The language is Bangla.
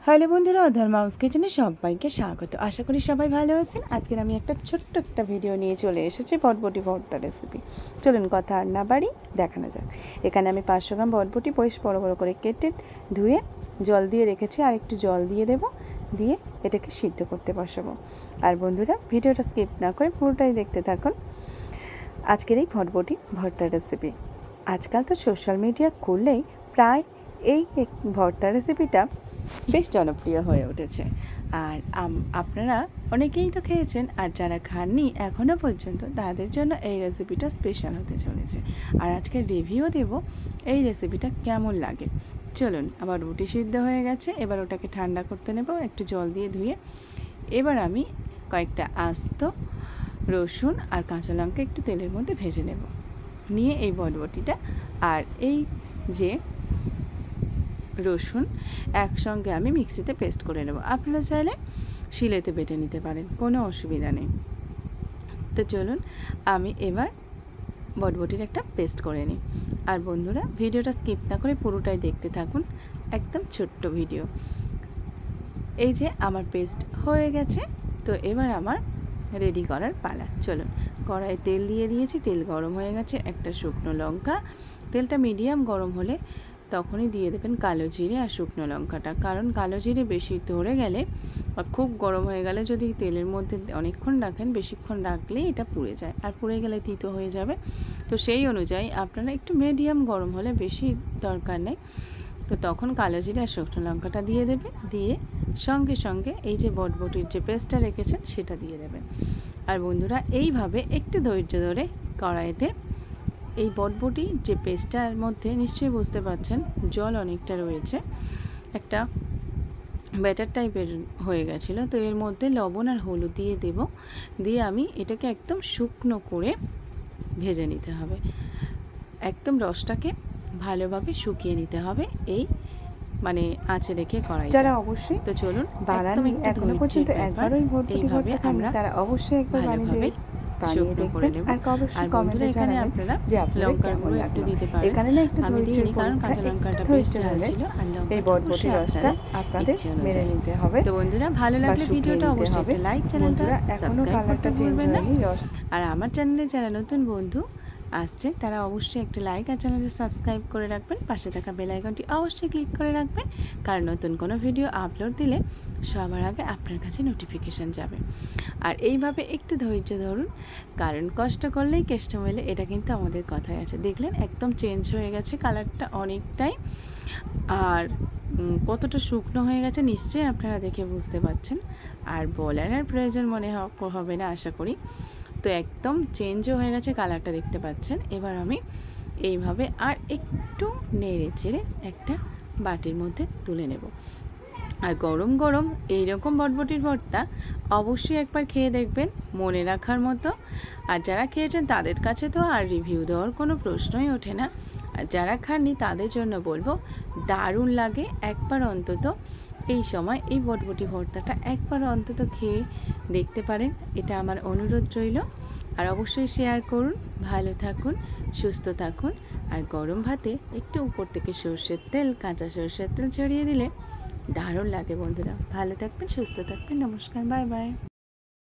হ্যালো বন্ধুরা, অধর মাউস কিচেনে সবাইকে স্বাগত। আশা করি সবাই ভালো আছেন। আজকের আমি একটা ছোট্ট একটা ভিডিও নিয়ে চলে এসেছি বটবটি ভর্তা রেসিপি। চলুন কথা আর না বাড়ি দেখানো যাক। এখানে আমি 500 গ্রাম বটবটি বেশ বড় বড় করে কেটে ধুয়ে জল দিয়ে রেখেছি, আর একটু জল দিয়ে দেব, দিয়ে এটাকে সিদ্ধ করতে বসাবো। আর বন্ধুরা, ভিডিওটা স্কিপ না করে পুরোটাই দেখতে থাকুন। আজকের এই বটবটি ভর্তা রেসিপি, আজকাল তো সোশ্যাল মিডিয়া খুললেই প্রায় এই ভর্তা রেসিপিটা বেশ জনপ্রিয় হয়ে উঠেছে। আর আপনারা অনেকেই তো খেয়েছেন, আর যারা খাননি এখনও পর্যন্ত তাদের জন্য এই রেসিপিটা স্পেশাল হতে চলেছে। আর আজকে রিভিউ দেব এই রেসিপিটা কেমন লাগে। চলুন, আবার রুটি সিদ্ধ হয়ে গেছে, এবার ওটাকে ঠান্ডা করতে নেব একটু জল দিয়ে ধুয়ে। এবার আমি কয়েকটা আস্ত রসুন আর কাঁচা লঙ্কা একটু তেলের মধ্যে ভেজে নেব, নিয়ে এই বটবটিটা আর এই যে রসুন একসঙ্গে আমি মিক্সিতে পেস্ট করে নেব। আপনারা চাইলে শিলেতে বেটে নিতে পারেন, কোনো অসুবিধা নেই। তো চলুন আমি এবার বটবটির একটা পেস্ট করে নিই। আর বন্ধুরা, ভিডিওটা স্কিপ না করে পুরোটাই দেখতে থাকুন, একদম ছোট্ট ভিডিও। এই যে আমার পেস্ট হয়ে গেছে, তো এবার আমার রেডি করার পালা। চলুন, কড়াইয়ে তেল দিয়ে দিয়েছি, তেল গরম হয়ে গেছে। একটা শুকনো লঙ্কা, তেলটা মিডিয়াম গরম হলে তখনই দিয়ে দেবেন কালো জিরে আর শুকনো লঙ্কাটা, কারণ কালো জিরে বেশি ধরে গেলে বা খুব গরম হয়ে গেলে যদি তেলের মধ্যে অনেকক্ষণ রাখেন, বেশিক্ষণ রাখলে এটা পুড়ে যায়, আর পুড়ে গেলে তিতো হয়ে যাবে। তো সেই অনুযায়ী আপনারা একটু মিডিয়াম গরম হলে, বেশি দরকার নেই, তো তখন কালো জিরে আর শুকনো লঙ্কাটা দিয়ে দেবে, দিয়ে সঙ্গে সঙ্গে এই যে বটবটির যে পেস্টটা রেখেছেন সেটা দিয়ে দেবেন। আর বন্ধুরা, এইভাবে একটু ধৈর্য ধরে কড়াইতে এই বটবটি যে পেস্টটার মধ্যে নিশ্চয়ই বুঝতে পারছেন জল অনেকটা রয়েছে, একটা ব্যাটার টাইপের হয়ে গেছিলো। তো এর মধ্যে লবণ আর হলুদ দিয়ে দেব, দিয়ে আমি এটাকে একদম শুকনো করে ভেজে নিতে হবে। একদম রসটাকে ভালোভাবে শুকিয়ে নিতে হবে, এই মানে আঁচে রেখে কড়াই। যারা অবশ্যই তো চলুন, বানাননি এখনো পর্যন্ত একবারও এইভাবে আমরা তারা অবশ্যই একবার ভালোভাবে শুকনো করে নেব। আর বন্ধুরা, এখানে আপনারা লঙ্কার গুঁড়ো একটু দিতে পারেন, এখানে না একটু আমি দিইনি কারণ কাঁচা লঙ্কাটা বেশ ঝাল ছিল, আর এই বটবটি রসটা আপনাদের মেরে নিতে হবে। তো বন্ধুরা, ভালো লাগলে ভিডিওটা অবশ্যই একটা লাইক, চ্যানেলটা সাবস্ক্রাইব করতে ভুলবেন না। আর আমার চ্যানেলে যারা নতুন বন্ধু আসছে তারা অবশ্যই একটা লাইক আর চ্যানেলটা সাবস্ক্রাইব করে রাখবেন, পাশে থাকা বেল আইকনটি অবশ্যই ক্লিক করে রাখবেন, কারণ নতুন কোনো ভিডিও আপলোড দিলে সবার আগে আপনার কাছে নোটিফিকেশান যাবে। আর এইভাবে একটু ধৈর্য ধরুন, কারণ কষ্ট করলেই কেষ্ট মেলে, এটা কিন্তু আমাদের কথায় আছে। দেখলেন একদম চেঞ্জ হয়ে গেছে কালারটা অনেকটাই, আর কতটা শুকনো হয়ে গেছে নিশ্চয়ই আপনারা দেখে বুঝতে পারছেন, আর বলার আর প্রয়োজন মনে হবে না আশা করি। তো একদম চেঞ্জও হয়ে গেছে কালারটা, দেখতে পাচ্ছেন। এবার আমি এইভাবে আর একটু নেড়ে চেড়ে একটা বাটির মধ্যে তুলে নেব। আর গরম গরম এইরকম বটবটির ভর্তা অবশ্যই একবার খেয়ে দেখবেন, মনে রাখার মতো। আর যারা খেয়েছেন তাদের কাছে তো আর রিভিউ দেওয়ার কোনো প্রশ্নই ওঠে না, আর যারা খাননি তাদের জন্য বলবো দারুণ লাগে। একবার অন্তত এই সময় এই বটবটি ভর্তাটা একবার অন্তত খেয়ে দেখতে পারেন, এটা আমার অনুরোধ রইল। আর অবশ্যই শেয়ার করুন। ভালো থাকুন, সুস্থ থাকুন। আর গরম ভাতে একটু উপর থেকে সর্ষের তেল, কাঁচা সর্ষের তেল ছড়িয়ে দিলে দারুণ লাগে বন্ধুরা। ভালো থাকবেন, সুস্থ থাকবেন। নমস্কার, বাই বাই।